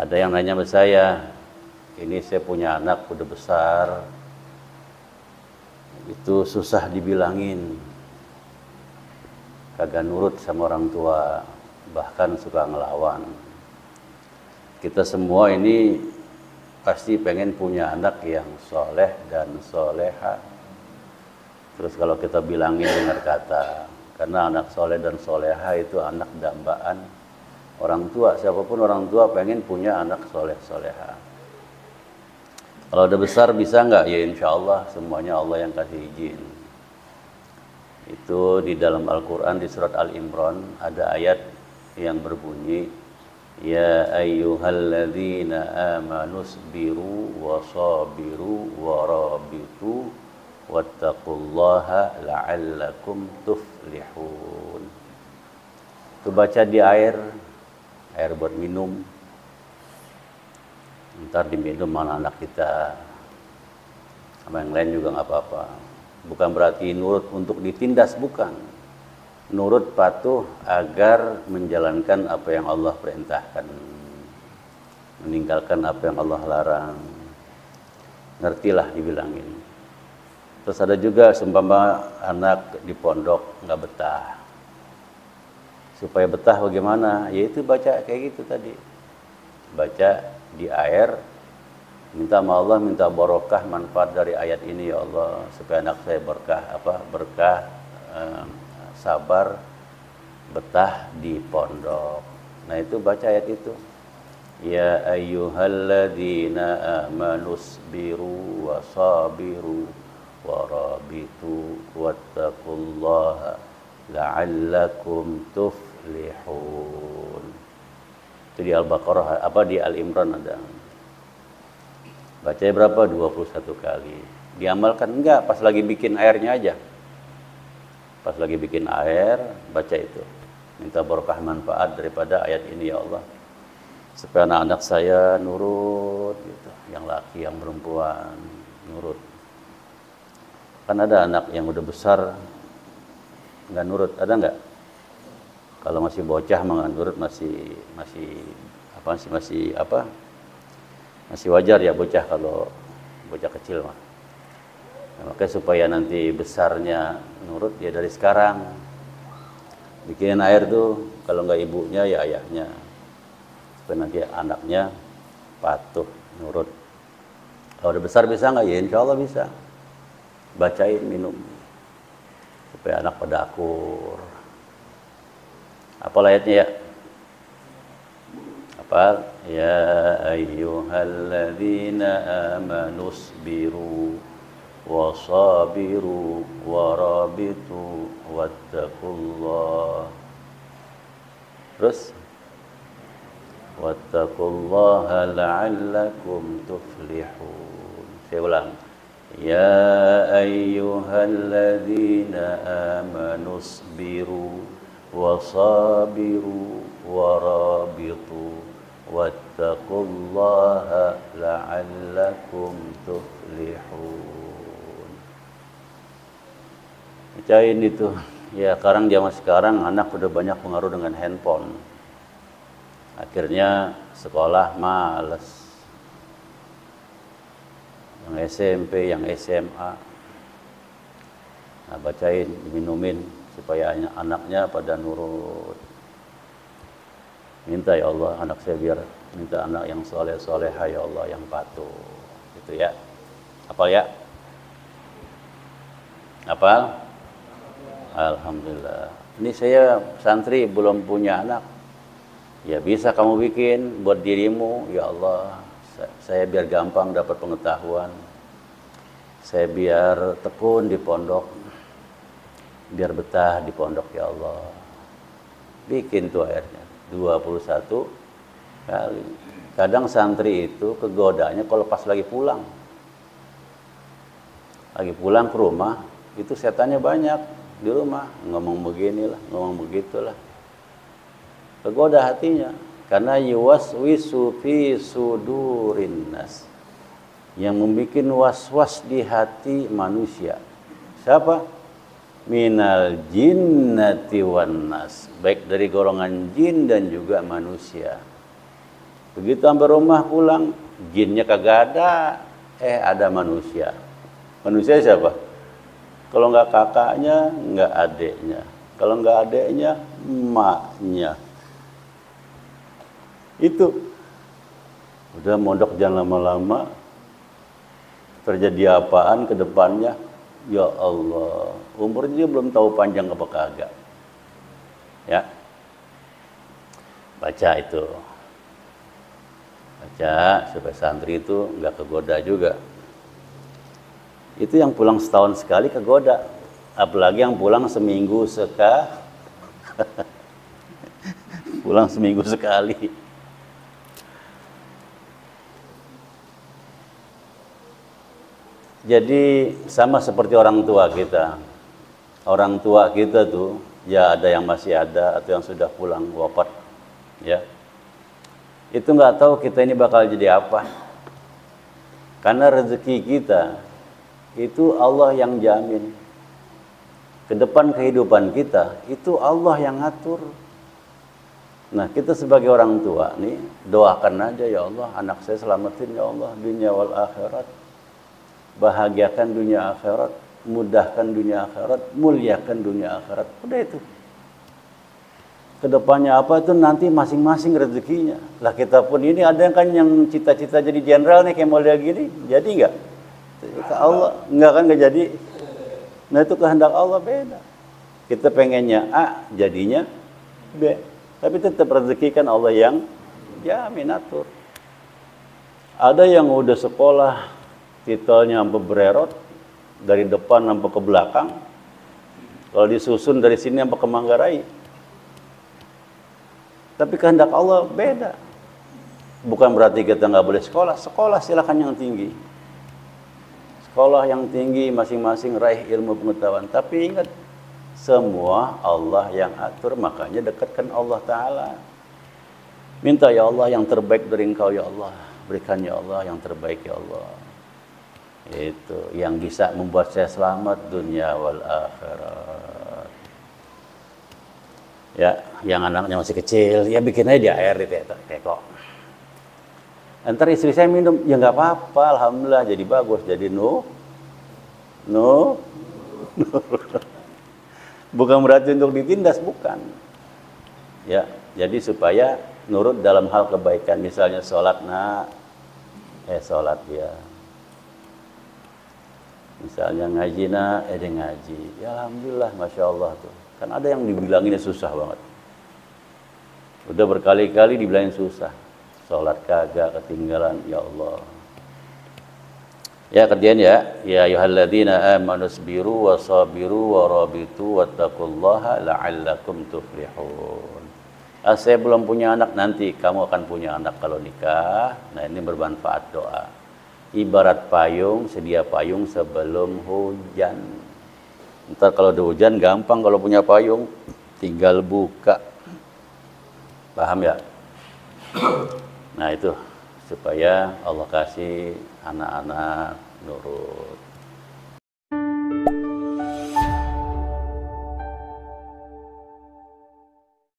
Ada yang nanya sama saya, ini saya punya anak udah besar, itu susah dibilangin, kagak nurut sama orang tua, bahkan suka ngelawan. Kita semua ini pasti pengen punya anak yang soleh dan soleha. Terus kalau kita bilangin dengar kata, karena anak soleh dan soleha itu anak dambaan orang tua. Siapapun orang tua pengen punya anak soleh soleha. Kalau udah besar bisa nggak? Ya insya Allah semuanya Allah yang kasih izin. Itu di dalam Al-Quran di surat Al-Imran ada ayat yang berbunyi, Ya ayyuhalladzina amanu sabiru wa sabiru wa rabitu wattaqullaha la'allakum tuflihun. Itu baca di air buat minum. Ntar diminum mana anak kita, sama yang lain juga nggak apa-apa. Bukan berarti nurut untuk ditindas, bukan. Nurut patuh agar menjalankan apa yang Allah perintahkan, meninggalkan apa yang Allah larang. Ngertilah dibilangin. Terus ada juga seumpama anak di pondok nggak betah. Supaya betah bagaimana? Yaitu baca kayak gitu tadi. Baca di air, minta sama Allah, minta barokah manfaat dari ayat ini ya Allah, supaya anak saya berkah sabar betah di pondok. Nah itu baca ayat itu. Ya ayyuhalladzina amanu sabiru wa sabiru wa rabitu wattaqullaha la'allakum tuflihun. Itu di Al-Baqarah, di Al-Imran ada. Bacanya berapa? 21 kali. Diamalkan enggak? Pas lagi bikin airnya aja. Pas lagi bikin air, baca itu. Minta berkah manfaat daripada ayat ini ya Allah. Supaya anak-anak saya nurut gitu. Yang laki, yang perempuan, nurut. Kan ada anak yang udah besar enggak nurut, ada enggak? Kalau masih bocah mah nurut masih wajar ya bocah, kalau bocah kecil mah. Nah, makanya supaya nanti besarnya nurut ya dari sekarang bikinin air tuh, kalau nggak ibunya ya ayahnya, supaya nanti anaknya patuh nurut. Kalau udah besar bisa nggak? Ya insya Allah bisa. Bacain, minum supaya anak pada akur. Apa ayatnya ya? Apa? Ya ayyuhalladzina amanu sabiru wa sabiru wa rabitu wattaqullah. Terus wattaqullaha la'allakum tuflihun. Saya ulang. Ya ayyuhalladzina amanu sabiru wa sabiru wa rabitu wattaqullaha la'allakum tuflihun. Bacain itu. Ya sekarang zaman sekarang anak udah banyak pengaruh dengan handphone. Akhirnya sekolah males. Yang SMP, yang SMA. Nah bacain, minumin supaya anaknya pada nurut. Minta ya Allah anak saya biar minta anak yang soleh-soleha ya Allah, yang patuh. Gitu ya. Hafal ya? Hafal? Alhamdulillah. Ini saya santri belum punya anak. Ya bisa kamu bikin buat dirimu, ya Allah. Saya biar gampang dapat pengetahuan. Saya biar tekun di pondok. Biar betah di pondok ya Allah. Bikin tuh airnya 21 kali. Kadang santri itu kegodaannya kalau pas lagi pulang. Lagi pulang ke rumah, itu setannya banyak di rumah, ngomong beginilah, ngomong begitulah. Kegoda hatinya karena yuwaswisu fi sudurin nas, yang membuat was-was di hati manusia. Siapa? Minal jinnati wan nas, baik dari golongan jin dan juga manusia. Begitu sampai rumah pulang, jinnya kagak ada, ada manusia. Manusia siapa? Kalau nggak kakaknya, nggak adeknya. Kalau nggak adeknya, emaknya. Itu udah mondok jangan lama-lama, terjadi apaan ke depannya? Ya Allah, umurnya dia belum tahu panjang apa kagak. Ya, baca itu. Baca supaya santri itu nggak kegoda juga. Itu yang pulang setahun sekali kegoda, apalagi yang pulang seminggu pulang seminggu sekali. Jadi sama seperti orang tua kita. Orang tua kita tuh ya ada yang masih ada atau yang sudah pulang wafat, ya. Itu nggak tahu kita ini bakal jadi apa. Karena rezeki kita itu Allah yang jamin. Ke depan kehidupan kita itu Allah yang ngatur. Nah, kita sebagai orang tua nih doakan aja, ya Allah, anak saya selamatin ya Allah dunia wal akhirat. Bahagiakan dunia akhirat, mudahkan dunia akhirat, muliakan dunia akhirat. Udah itu. Kedepannya apa itu nanti masing-masing rezekinya. Lah kita pun ini ada yang kan yang cita-cita jadi jenderal nih kayak model gini, jadi nggak? Ke Allah nggak kan nggak jadi. Nah itu kehendak Allah beda. Kita pengennya A, jadinya B. Tapi tetap rezeki kan Allah yang jamin atur. Ada yang udah sekolah titelnya sampai bererot dari depan sampai ke belakang. Kalau disusun dari sini sampai ke Manggarai. Tapi kehendak Allah beda. Bukan berarti kita nggak boleh sekolah. Sekolah silakan yang tinggi. Sekolah yang tinggi masing-masing raih ilmu pengetahuan. Tapi ingat, semua Allah yang atur. Makanya dekatkan Allah Ta'ala. Minta ya Allah yang terbaik dari Engkau ya Allah. Berikan ya Allah yang terbaik ya Allah. Itu yang bisa membuat saya selamat dunia wal akhirat. Ya, yang anaknya masih kecil, ya bikin aja di air di teko. Ntar istri saya minum, ya nggak apa-apa, alhamdulillah jadi bagus, jadi bukan berarti untuk ditindas, bukan. Ya, jadi supaya nurut dalam hal kebaikan, misalnya sholat sholat dia. Misalnya ngaji dia ngaji, ya alhamdulillah, masya Allah tuh. Kan ada yang dibilanginnya susah banget. Udah berkali-kali dibilangin susah. Sholat kagak ketinggalan, ya Allah. Ya kerjaan ya. Ya ayyuhalladzina amanu sabiru wa sabiru wa rabitu wattaqullaha la'allakum tuflihun. Saya belum punya anak, nanti kamu akan punya anak kalau nikah. Nah ini bermanfaat doa. Ibarat payung, sedia payung sebelum hujan. Ntar kalau ada hujan gampang, kalau punya payung tinggal buka. Paham ya? Nah itu supaya Allah kasih anak-anak nurut.